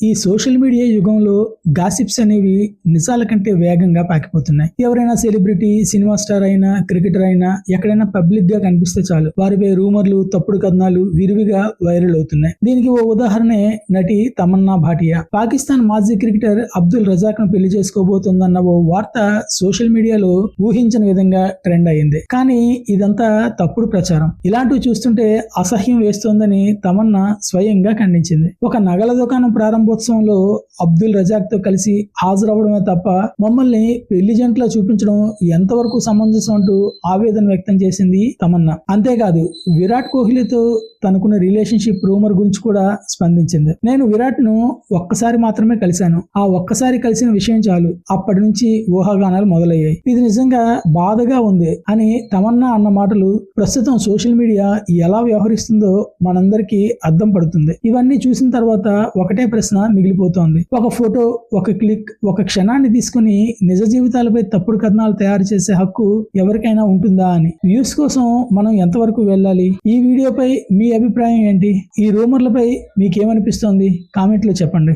ఈ social media యుగంలో gossips అనేవి నిజాల కంటే వేగంగా పాకిపోతున్నాయి. ఎవరైనా సెలబ్రిటీ, సినిమా స్టార్ అయినా, క్రికెటర్ అయినా ఎక్కడైనా పబ్లిక్ గా కనిపిస్తే చాలు వారిపై రూమర్లు, తప్పుడు కథనాలు విరివిగా వైరల్ అవుతున్నాయి. దీనికి ఓ ఉదాహరణే నటి తమన్నా భాటియా. పాకిస్తాన్ మాజీ క్రికెటర్ అబ్దుల్ రజాక్ ను పెళ్లి చేసుకోబోతోందన్న ఓ వార్త సోషల్ మీడియాలో ఊహించని విధంగా ట్రెండ్ అయింది. కానీ ఇదంతా తప్పుడు ప్రచారం. ఇలాంటివి చూస్తుంటే అసహ్యం వేస్తోందని తమన్నా స్వయంగా ఖండించింది. ఒక నగల దుకాణం ప్రారంభోత్సవంలో అబ్దుల్ రజాక్ తో కలిసి హాజరవడమే తప్ప మమ్మల్ని పెళ్లి జంటలో చూపించడం ఎంతవరకు సమంజసం అంటూ ఆవేదన వ్యక్తం చేసింది తమన్నా. అంతేకాదు విరాట్ కోహ్లీతో తనకున్న రిలేషన్షిప్ రూమర్ గురించి కూడా స్పందించింది. నేను విరాట్ ను ఒక్కసారి మాత్రమే కలిశాను. ఆ ఒక్కసారి కలిసిన విషయం చాలు. అప్పటి నుంచి ఊహాగానాలు మొదలయ్యాయి. ఇది నిజంగా బాధగా ఉంది అని తమన్నా అన్న మాటలు ప్రస్తుతం సోషల్ మీడియా ఎలా వ్యవహరిస్తుందో మనందరికీ అర్థం పడుతుంది. ఇవన్నీ చూసిన తర్వాత ఒకటే ప్రశ్న మిగిలిపోతోంది. ఒక ఫోటో, ఒక క్లిక్, ఒక క్షణాన్ని తీసుకుని నిజ జీవితాలపై తప్పుడు కథనాలు తయారు చేసే హక్కు ఎవరికైనా ఉంటుందా అని. వ్యూస్ కోసం మనం ఎంతవరకు వెళ్ళాలి? ఈ వీడియోపై మీ అభిప్రాయం ఏంటి? ఈ రూమర్లపై మీకేమనిపిస్తోంది? కామెంట్లో చెప్పండి.